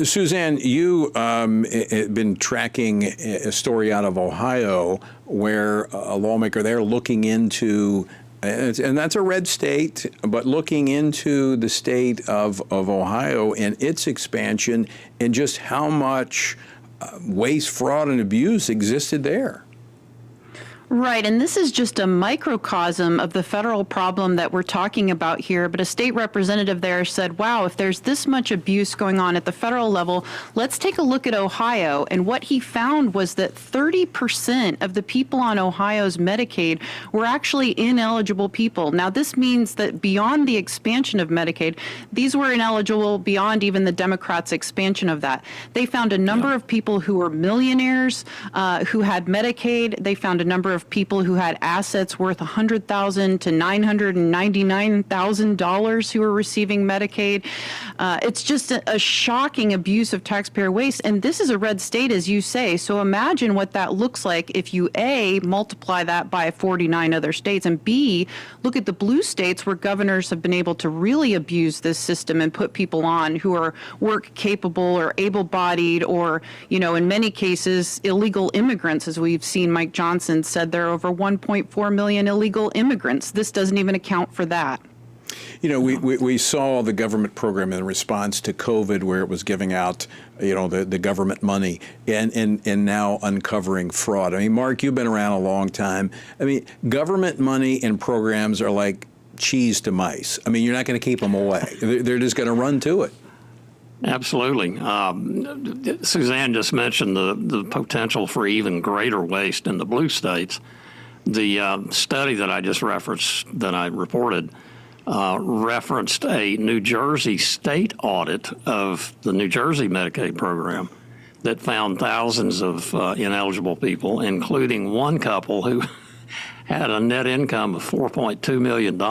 Suzanne, you have been tracking a story out of Ohio where a lawmaker there looking into, and that's a red state, but looking into the state of Ohio and its expansion and just how much waste, fraud, and abuse existed there. Right, and this is just a microcosm of the federal problem that we're talking about here, but a state representative there said, wow, if there's this much abuse going on at the federal level, let's take a look at Ohio. And what he found was that 30% of the people on Ohio's Medicaid were actually ineligible people. Now, this means that beyond the expansion of Medicaid, these were ineligible beyond even the Democrats' expansion of that. They found a number of people who were millionaires who had Medicaid. They found a number of people who had assets worth $100,000 to $999,000 who were receiving Medicaid. It's just a shocking abuse of taxpayer waste. And this is a red state, as you say. So imagine what that looks like if you, A, multiply that by 49 other states, and B, look at the blue states where governors have been able to really abuse this system and put people on who are work capable or able-bodied or, you know, in many cases, illegal immigrants, as we've seen Mike Johnson said there are over 1.4 million illegal immigrants. This doesn't even account for that. You know, we saw the government program in response to COVID where it was giving out, you know, the government money and now uncovering fraud. I mean, Mark, you've been around a long time. I mean, government money and programs are like cheese to mice. I mean, you're not going to keep them away. They're just going to run to it. Absolutely. Suzanne just mentioned the potential for even greater waste in the blue states. The study that I just referenced, that I reported, referenced a New Jersey state audit of the New Jersey Medicaid program that found thousands of ineligible people, including one couple who had a net income of $4.2 million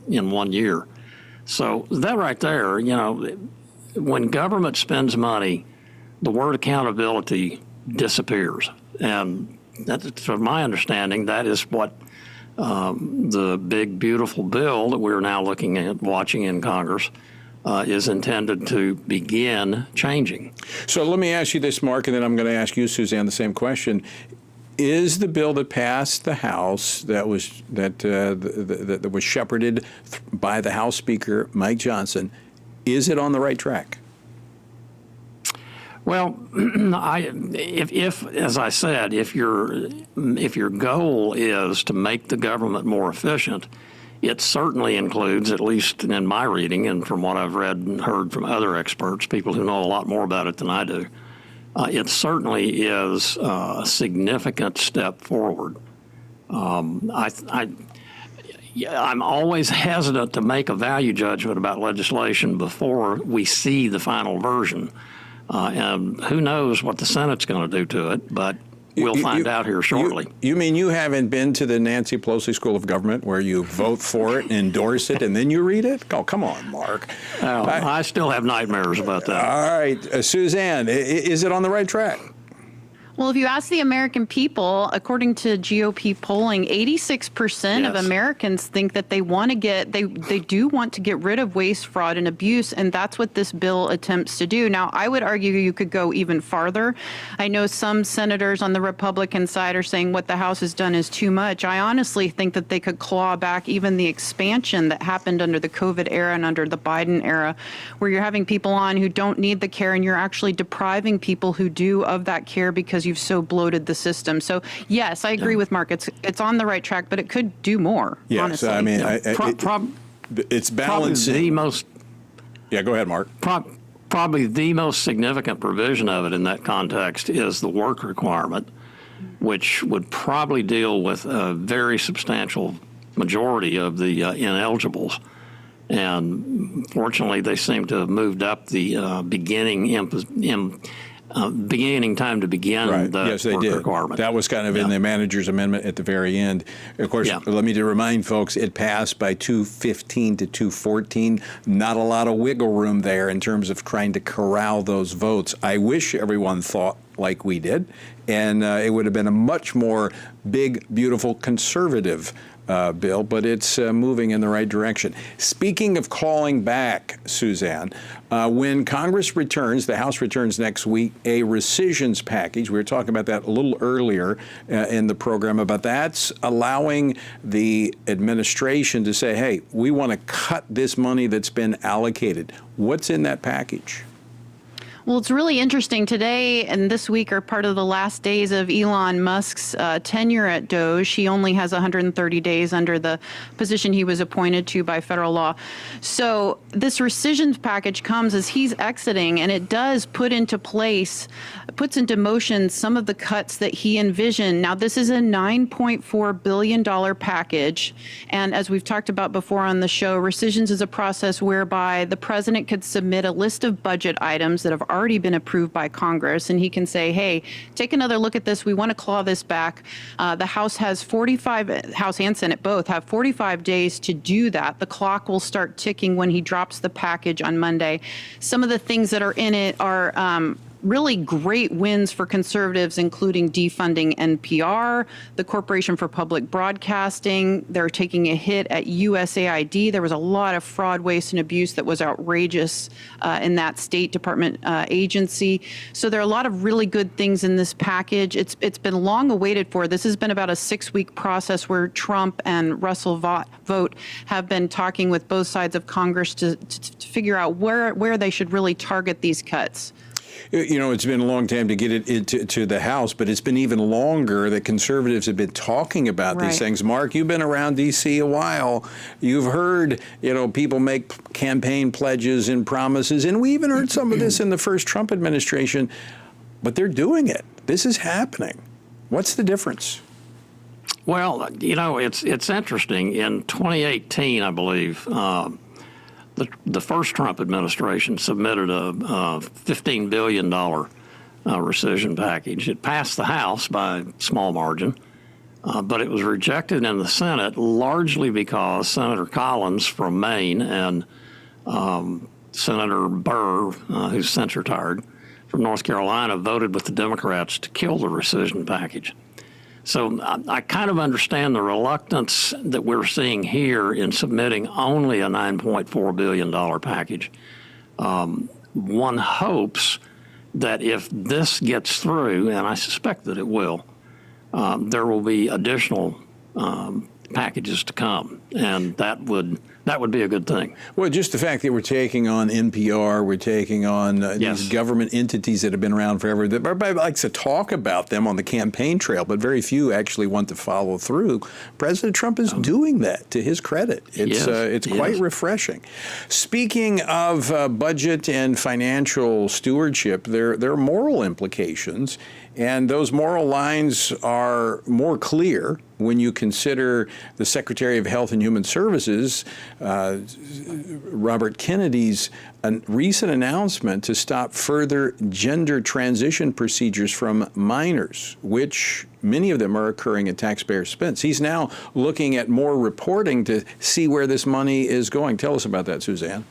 in 1 year. So that right there, you know, when government spends money, the word accountability disappears. And that, from my understanding, that is what the big, beautiful bill that we're now looking at, watching in Congress, is intended to begin changing. So let me ask you this, Mark, and then I'm going to ask you, Suzanne, the same question. Is the bill that passed the House that was shepherded by the House Speaker Mike Johnson, is it on the right track? Well, if as I said, if your goal is to make the government more efficient, it certainly includes, at least in my reading and from what I've read and heard from other experts, people who know a lot more about it than I do, it certainly is a significant step forward. I'm always hesitant to make a value judgment about legislation before we see the final version. And who knows what the Senate's going to do to it, but we'll find out here shortly. You mean you haven't been to the Nancy Pelosi School of Government where you vote for it, endorse it, and then you read it? Oh, come on, Mark. I still have nightmares about that. All right. Suzanne, is it on the right track? Well, if you ask the American people, according to GOP polling, 86% of Americans think that they want to they do want to get rid of waste, fraud, and abuse, and that's what this bill attempts to do. Now, I would argue you could go even farther. I know some senators on the Republican side are saying what the House has done is too much. I honestly think that they could claw back even the expansion that happened under the COVID era and under the Biden era, where you're having people on who don't need the care and you're actually depriving people who do of that care because you've so bloated the system. So yes, I agree with Mark. It's on the right track, but it could do more. Yes, honestly. I mean, it's balancing. The most. Yeah, go ahead, Mark. Probably the most significant provision of it in that context is the work requirement, which would probably deal with a very substantial majority of the ineligibles. And fortunately, they seem to have moved up the beginning time to begin the yes, they work did. requirement. That was kind of in the manager's amendment at the very end. Of course, let me remind folks, it passed by 215 to 214. Not a lot of wiggle room there in terms of trying to corral those votes. I wish everyone thought like we did, and it would have been a much more big, beautiful, conservative bill, but it's moving in the right direction. Speaking of calling back, Suzanne, when Congress returns, the House returns next week, a rescissions package. We were talking about that a little earlier in the program, but that's allowing the administration to say, hey, we want to cut this money that's been allocated. What's in that package? Well, it's really interesting. Today and this week are part of the last days of Elon Musk's tenure at DOGE. He only has 130 days under the position he was appointed to by federal law. So this rescissions package comes as he's exiting, and it does puts into motion some of the cuts that he envisioned. Now, this is a $9.4 billion package. And as we've talked about before on the show, rescissions is a process whereby the president could submit a list of budget items that have already been approved by Congress, and he can say, hey, take another look at this. We want to claw this back. The House has House and Senate both have 45 days to do that. The clock will start ticking when he drops the package on Monday. Some of the things that are in it are really great wins for conservatives, including defunding NPR, the Corporation for Public Broadcasting. They're taking a hit at USAID. There was a lot of fraud, waste, and abuse that was outrageous in that State Department agency. So there are a lot of really good things in this package. It's been long awaited for. This has been about a 6-week process where Trump and Russell Vogt have been talking with both sides of Congress to figure out where they should really target these cuts. You know, it's been a long time to get it into the House, but it's been even longer that conservatives have been talking about these things. Mark, you've been around D.C. a while. You've heard, people make campaign pledges and promises, and we even heard some of this in the first Trump administration, but they're doing it. This is happening. What's the difference? Well, it's interesting. In 2018, I believe, the first Trump administration submitted a $15 billion rescission package. It passed the House by a small margin, but it was rejected in the Senate largely because Senator Collins from Maine and Senator Burr, who's censure-tired, from North Carolina, voted with the Democrats to kill the rescission package. So I kind of understand the reluctance that we're seeing here in submitting only a $9.4 billion package. One hopes that if this gets through, and I suspect that it will, there will be additional packages to come, and that would be a good thing. Well, just the fact that we're taking on NPR, we're taking on these government entities that have been around forever. That everybody likes to talk about them on the campaign trail, but very few actually want to follow through. President Trump is doing that, to his credit. It's quite refreshing. Speaking of budget and financial stewardship, there are moral implications, and those moral lines are more clear when you consider the Secretary of Health and Human Services, Robert Kennedy's recent announcement to stop further gender transition procedures from minors, which many of them are occurring at taxpayer expense. He's now looking at more reporting to see where this money is going. Tell us about that, Suzanne.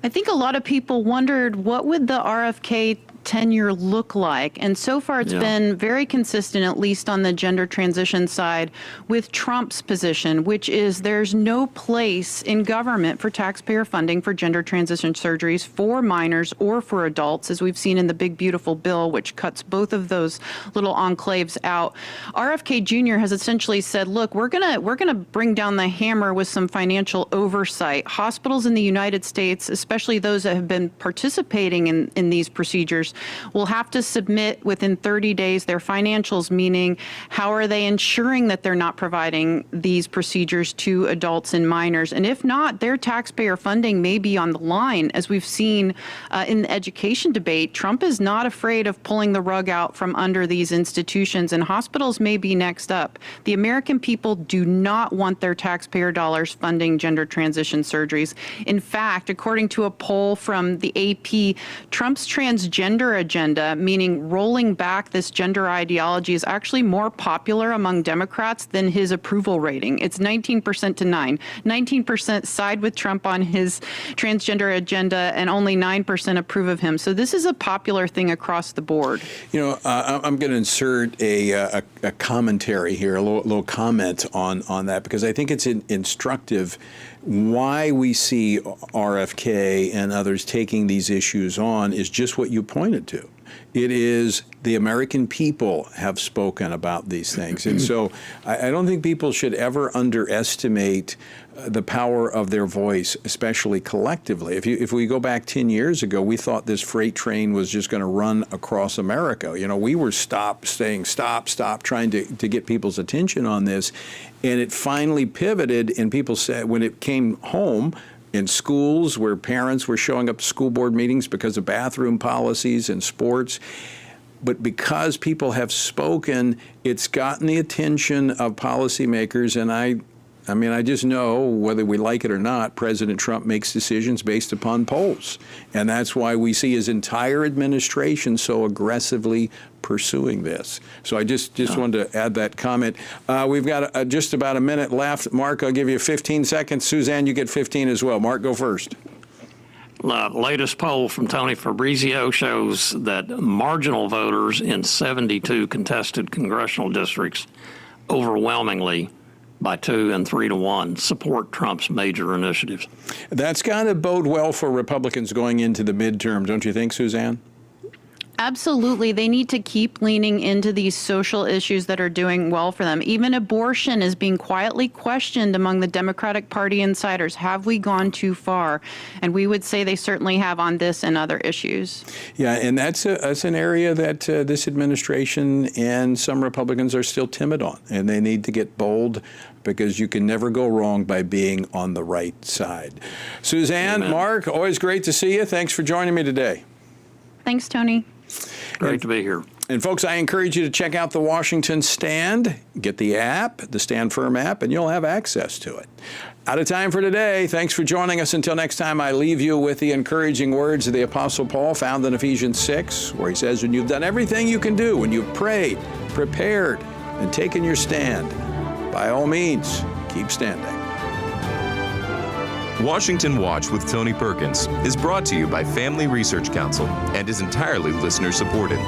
I think a lot of people wondered, what would the RFK tenure look like? And so far it's been very consistent, at least on the gender transition side, with Trump's position, which is there's no place in government for taxpayer funding for gender transition surgeries for minors or for adults, as we've seen in the big beautiful bill, which cuts both of those little enclaves out. RFK Jr. has essentially said, look, we're gonna bring down the hammer with some financial oversight. Hospitals in the United States, especially those that have been participating in these procedures, will have to submit within 30 days their financials, meaning how are they ensuring that they're not providing these procedures to adults and minors? And if not, their taxpayer funding may be on the line. As we've seen in the education debate, Trump is not afraid of pulling the rug out from under these institutions, and hospitals may be next up. The American people do not want their taxpayer dollars funding gender transition surgeries. In fact, according to a poll from the AP, Trump's transgender agenda, meaning rolling back this gender ideology, is actually more popular among Democrats than his approval rating. It's 19% to 9. 19% side with Trump on his transgender agenda, and only 9% approve of him. So this is a popular thing across the board. You know, I'm going to insert a commentary here, a little comment on that, because I think it's instructive why we see RFK and others taking these issues on is just what you pointed to. It is the American people have spoken about these things. And so I don't think people should ever underestimate the power of their voice, especially collectively. If we go back 10 years ago, we thought this freight train was just going to run across America. You know, we were saying stop, trying to get people's attention on this. And it finally pivoted, and people said when it came home, in schools where parents were showing up to school board meetings because of bathroom policies and sports. But because people have spoken, it's gotten the attention of policymakers. And I mean, I just know, whether we like it or not, President Trump makes decisions based upon polls. And that's why we see his entire administration so aggressively pursuing this. So I just wanted to add that comment. We've got just about a minute left. Mark, I'll give you 15 seconds. Suzanne, you get 15 as well. Mark, go first. Latest poll from Tony Fabrizio shows that marginal voters in 72 contested congressional districts overwhelmingly by 2 and 3 to 1 support Trump's major initiatives. That's got to bode well for Republicans going into the midterm, don't you think, Suzanne? Absolutely. They need to keep leaning into these social issues that are doing well for them. Even abortion is being quietly questioned among the Democratic Party insiders. Have we gone too far? And we would say they certainly have on this and other issues. Yeah, and that's an area that this administration and some Republicans are still timid on, and they need to get bold, because you can never go wrong by being on the right side. Suzanne, Amen. Mark, always great to see you. Thanks for joining me today. Thanks, Tony. Great to be here. And folks, I encourage you to check out the Washington Stand. Get the app, the Stand Firm app, and you'll have access to it. Out of time for today. Thanks for joining us. Until next time, I leave you with the encouraging words of the Apostle Paul found in Ephesians 6, where he says, when you've done everything you can do, when you've prayed, prepared, and taken your stand, by all means, keep standing. Washington Watch with Tony Perkins is brought to you by Family Research Council and is entirely listener-supported.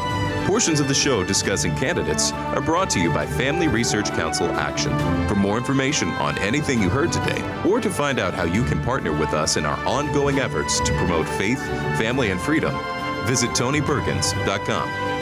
Portions of the show discussing candidates are brought to you by Family Research Council Action. For more information on anything you heard today, or to find out how you can partner with us in our ongoing efforts to promote faith, family, and freedom, visit TonyPerkins.com.